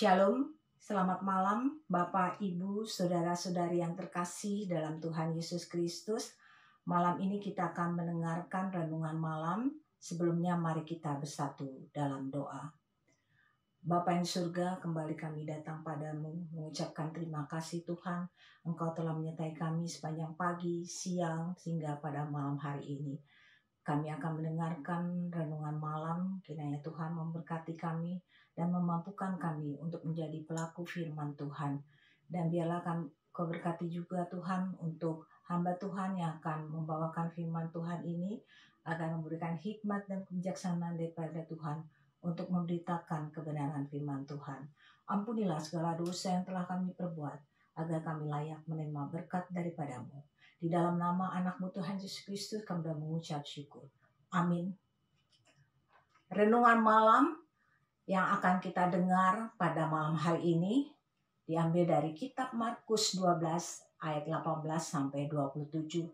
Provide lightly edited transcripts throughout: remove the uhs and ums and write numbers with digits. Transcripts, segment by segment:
Shalom, selamat malam Bapak, Ibu, Saudara-saudari yang terkasih dalam Tuhan Yesus Kristus. Malam ini kita akan mendengarkan renungan malam. Sebelumnya mari kita bersatu dalam doa. Bapa yang surga, kembali kami datang padamu mengucapkan terima kasih Tuhan. Engkau telah menyertai kami sepanjang pagi, siang, hingga pada malam hari ini. Kami akan mendengarkan renungan malam, kiranya Tuhan memberkati kami dan memampukan kami untuk menjadi pelaku firman Tuhan. Dan biarlah Kau berkati juga Tuhan untuk hamba Tuhan yang akan membawakan firman Tuhan ini, agar memberikan hikmat dan kebijaksanaan daripada Tuhan untuk memberitakan kebenaran firman Tuhan. Ampunilah segala dosa yang telah kami perbuat, agar kami layak menerima berkat daripada-Mu. Di dalam nama anak-Mu Tuhan Yesus Kristus kami sudah mengucap syukur. Amin. Renungan malam yang akan kita dengar pada malam hari ini diambil dari kitab Markus 12 ayat 18 sampai 27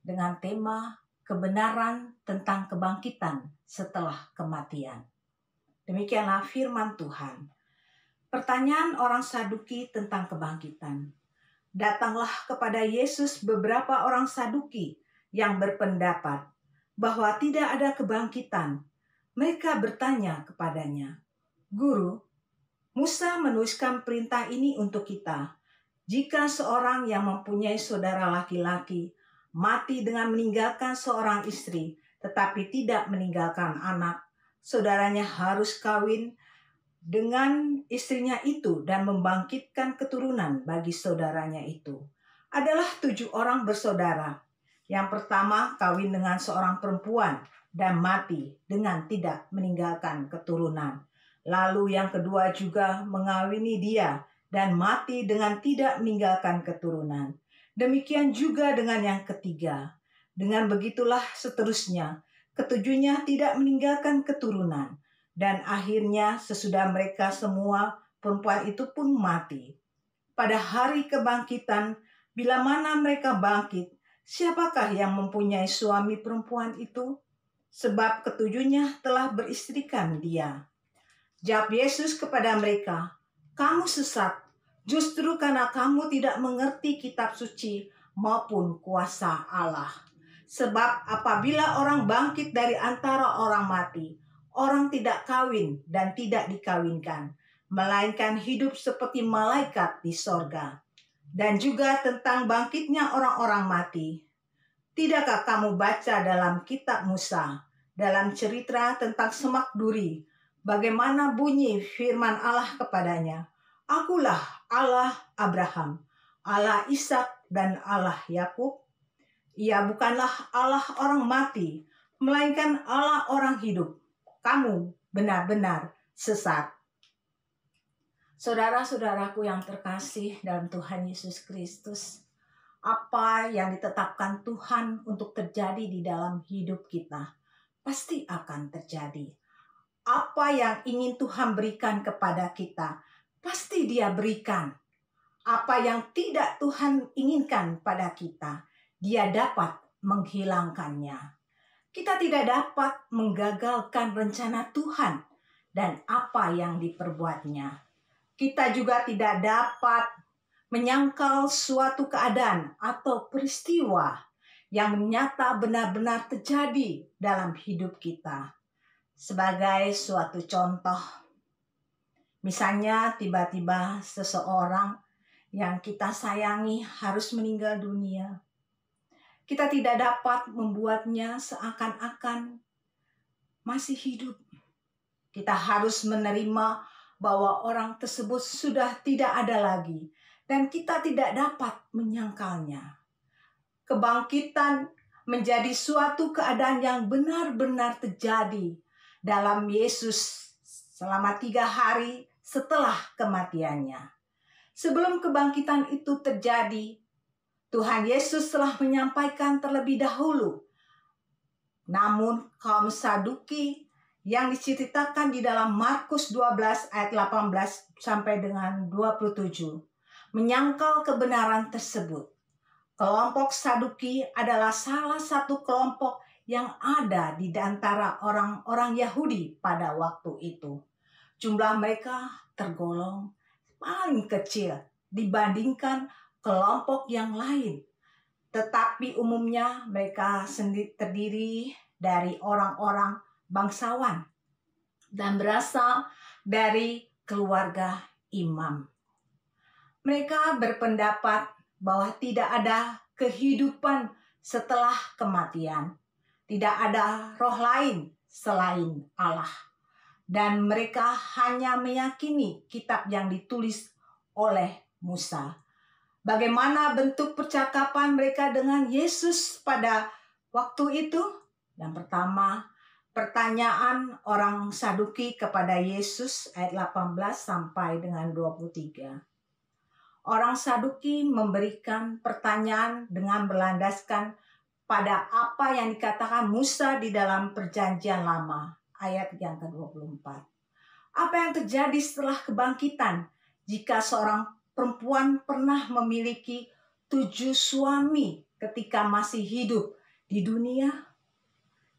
dengan tema kebenaran tentang kebangkitan setelah kematian. Demikianlah firman Tuhan. Pertanyaan orang Saduki tentang kebangkitan. Datanglah kepada Yesus beberapa orang Saduki yang berpendapat bahwa tidak ada kebangkitan. Mereka bertanya kepadanya, "Guru, Musa menuliskan perintah ini untuk kita. Jika seorang yang mempunyai saudara laki-laki mati dengan meninggalkan seorang istri, tetapi tidak meninggalkan anak, saudaranya harus kawin dengan istrinya itu dan membangkitkan keturunan bagi saudaranya itu. Adalah 7 orang bersaudara. Yang pertama kawin dengan seorang perempuan dan mati dengan tidak meninggalkan keturunan. Lalu yang kedua juga mengawini dia dan mati dengan tidak meninggalkan keturunan. Demikian juga dengan yang ketiga. Dengan begitulah seterusnya. Ketujuhnya tidak meninggalkan keturunan. Dan akhirnya sesudah mereka semua, perempuan itu pun mati. Pada hari kebangkitan, bila mana mereka bangkit, siapakah yang mempunyai suami perempuan itu? Sebab ketujuhnya telah beristrikan dia. Jawab Yesus kepada mereka, "Kamu sesat, justru karena kamu tidak mengerti kitab suci maupun kuasa Allah. Sebab apabila orang bangkit dari antara orang mati, orang tidak kawin dan tidak dikawinkan, melainkan hidup seperti malaikat di sorga. Dan juga tentang bangkitnya orang-orang mati. Tidakkah kamu baca dalam kitab Musa, dalam cerita tentang semak duri, bagaimana bunyi firman Allah kepadanya? Akulah Allah Abraham, Allah Ishak dan Allah Yakub. Ia bukanlah Allah orang mati, melainkan Allah orang hidup. Kamu benar-benar sesat." Saudara-saudaraku yang terkasih dalam Tuhan Yesus Kristus, apa yang ditetapkan Tuhan untuk terjadi di dalam hidup kita pasti akan terjadi. Apa yang ingin Tuhan berikan kepada kita pasti Dia berikan. Apa yang tidak Tuhan inginkan pada kita, Dia dapat menghilangkannya. Kita tidak dapat menggagalkan rencana Tuhan dan apa yang diperbuatnya. Kita juga tidak dapat menyangkal suatu keadaan atau peristiwa yang nyata benar-benar terjadi dalam hidup kita. Sebagai suatu contoh, misalnya tiba-tiba seseorang yang kita sayangi harus meninggal dunia. Kita tidak dapat membuatnya seakan-akan masih hidup. Kita harus menerima bahwa orang tersebut sudah tidak ada lagi dan kita tidak dapat menyangkalnya. Kebangkitan menjadi suatu keadaan yang benar-benar terjadi dalam Yesus selama 3 hari setelah kematiannya. Sebelum kebangkitan itu terjadi, Tuhan Yesus telah menyampaikan terlebih dahulu. Namun kaum Saduki yang diceritakan di dalam Markus 12 ayat 18 sampai dengan 27 menyangkal kebenaran tersebut. Kelompok Saduki adalah salah satu kelompok yang ada di antara orang-orang Yahudi pada waktu itu. jumlah mereka tergolong paling kecil dibandingkan kelompok yang lain. Tetapi umumnya mereka terdiri dari orang-orang bangsawan dan berasal dari keluarga imam. Mereka berpendapat bahwa tidak ada kehidupan setelah kematian. Tidak ada roh lain selain Allah. Dan mereka hanya meyakini kitab yang ditulis oleh Musa. Bagaimana bentuk percakapan mereka dengan Yesus pada waktu itu? Yang pertama, pertanyaan orang Saduki kepada Yesus ayat 18 sampai dengan 23. Orang Saduki memberikan pertanyaan dengan berlandaskan pada apa yang dikatakan Musa di dalam Perjanjian Lama, ayat yang ke-24. Apa yang terjadi setelah kebangkitan jika seorang perempuan pernah memiliki 7 suami ketika masih hidup di dunia?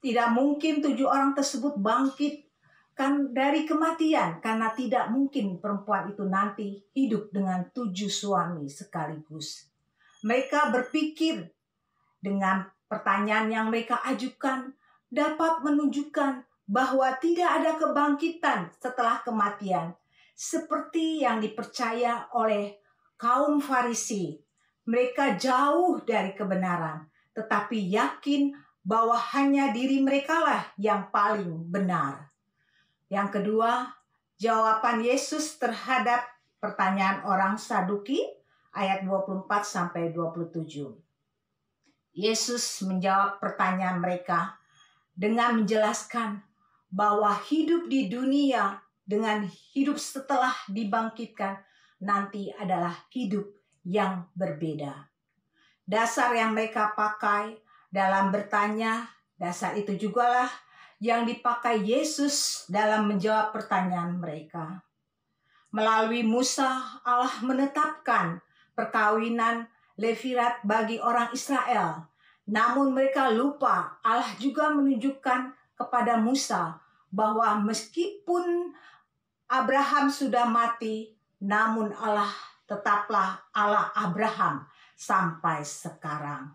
Tidak mungkin 7 orang tersebut bangkit kan dari kematian, karena tidak mungkin perempuan itu nanti hidup dengan 7 suami sekaligus. Mereka berpikir dengan pertanyaan yang mereka ajukan dapat menunjukkan bahwa tidak ada kebangkitan setelah kematian, seperti yang dipercaya oleh kaum Farisi. Mereka jauh dari kebenaran, tetapi yakin bahwa hanya diri merekalah yang paling benar. Yang kedua, jawaban Yesus terhadap pertanyaan orang Saduki ayat 24 sampai 27. Yesus menjawab pertanyaan mereka dengan menjelaskan bahwa hidup di dunia dengan hidup setelah dibangkitkan nanti adalah hidup yang berbeda. Dasar yang mereka pakai dalam bertanya, dasar itu jugalah yang dipakai Yesus dalam menjawab pertanyaan mereka. Melalui Musa, Allah menetapkan perkawinan Levirat bagi orang Israel. Namun mereka lupa Allah juga menunjukkan kepada Musa bahwa meskipun Abraham sudah mati, namun Allah tetaplah Allah Abraham sampai sekarang.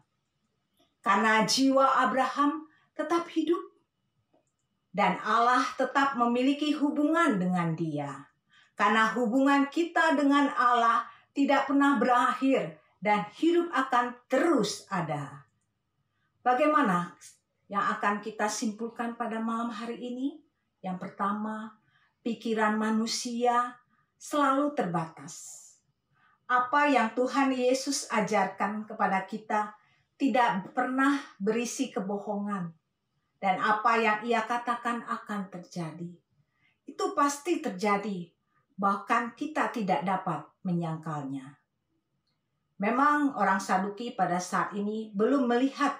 Karena jiwa Abraham tetap hidup dan Allah tetap memiliki hubungan dengan dia. Karena hubungan kita dengan Allah tidak pernah berakhir dan hidup akan terus ada. Bagaimana yang akan kita simpulkan pada malam hari ini? Yang pertama, pikiran manusia selalu terbatas. Apa yang Tuhan Yesus ajarkan kepada kita tidak pernah berisi kebohongan. Dan apa yang ia katakan akan terjadi. Itu pasti terjadi. Bahkan kita tidak dapat menyangkalnya. Memang orang Saduki pada saat ini belum melihat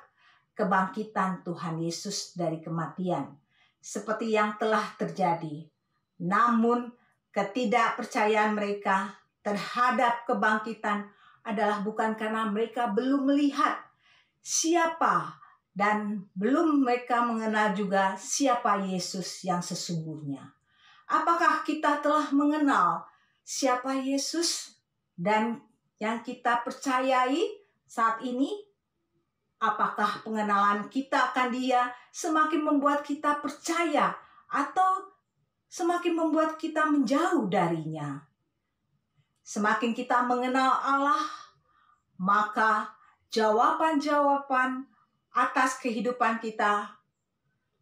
kebangkitan Tuhan Yesus dari kematian. Seperti yang telah terjadi. Namun ketidakpercayaan mereka terhadap kebangkitan adalah bukan karena mereka belum melihat siapa dan belum mereka mengenal juga siapa Yesus yang sesungguhnya. Apakah kita telah mengenal siapa Yesus dan yang kita percayai saat ini? Apakah pengenalan kita akan Dia semakin membuat kita percaya atau semakin membuat kita menjauh darinya? Semakin kita mengenal Allah, maka jawaban-jawaban atas kehidupan kita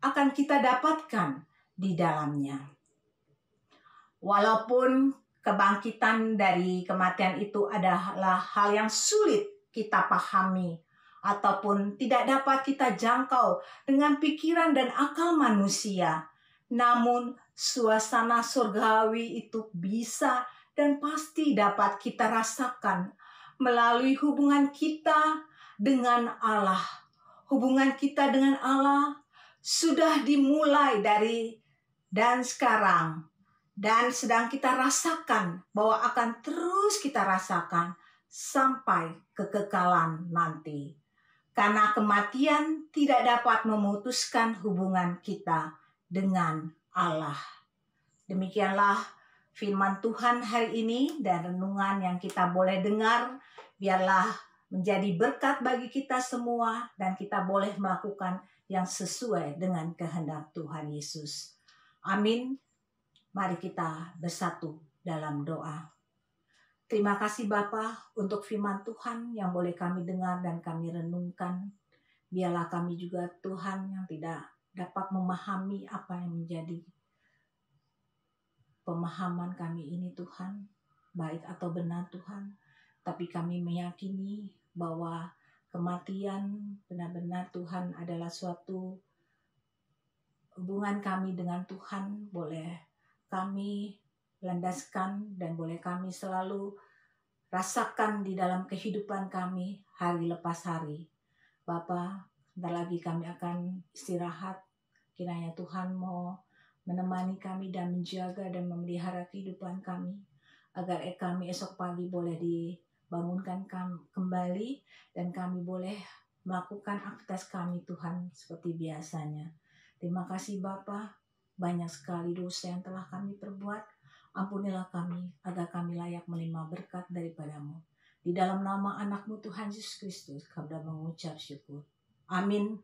akan kita dapatkan di dalamnya. Walaupun kebangkitan dari kematian itu adalah hal yang sulit kita pahami ataupun tidak dapat kita jangkau dengan pikiran dan akal manusia, namun suasana surgawi itu bisa dan pasti dapat kita rasakan melalui hubungan kita dengan Allah. Hubungan kita dengan Allah sudah dimulai dari dan sekarang. Dan sedang kita rasakan bahwa akan terus kita rasakan sampai kekekalan nanti. Karena kematian tidak dapat memutuskan hubungan kita dengan Allah. Demikianlah firman Tuhan hari ini dan renungan yang kita boleh dengar. Biarlah menjadi berkat bagi kita semua dan kita boleh melakukan yang sesuai dengan kehendak Tuhan Yesus. Amin. Mari kita bersatu dalam doa. Terima kasih Bapa untuk firman Tuhan yang boleh kami dengar dan kami renungkan. Biarlah kami juga Tuhan yang tidak dapat memahami apa yang menjadi pemahaman kami ini Tuhan, baik atau benar Tuhan. Tapi kami meyakini bahwa kematian benar-benar Tuhan adalah suatu hubungan kami dengan Tuhan. Boleh kami landaskan dan boleh kami selalu rasakan di dalam kehidupan kami hari lepas hari. Bapa, sebentar lagi kami akan istirahat. Kiranya Tuhan mau menemani kami dan menjaga dan memelihara kehidupan kami. Agar kami esok pagi boleh dibangunkan kembali dan kami boleh melakukan aktivitas kami Tuhan seperti biasanya. Terima kasih Bapa, banyak sekali dosa yang telah kami perbuat. Ampunilah kami agar kami layak menerima berkat daripada-Mu. Di dalam nama anak-Mu Tuhan Yesus Kristus, kami mengucap syukur. Amin.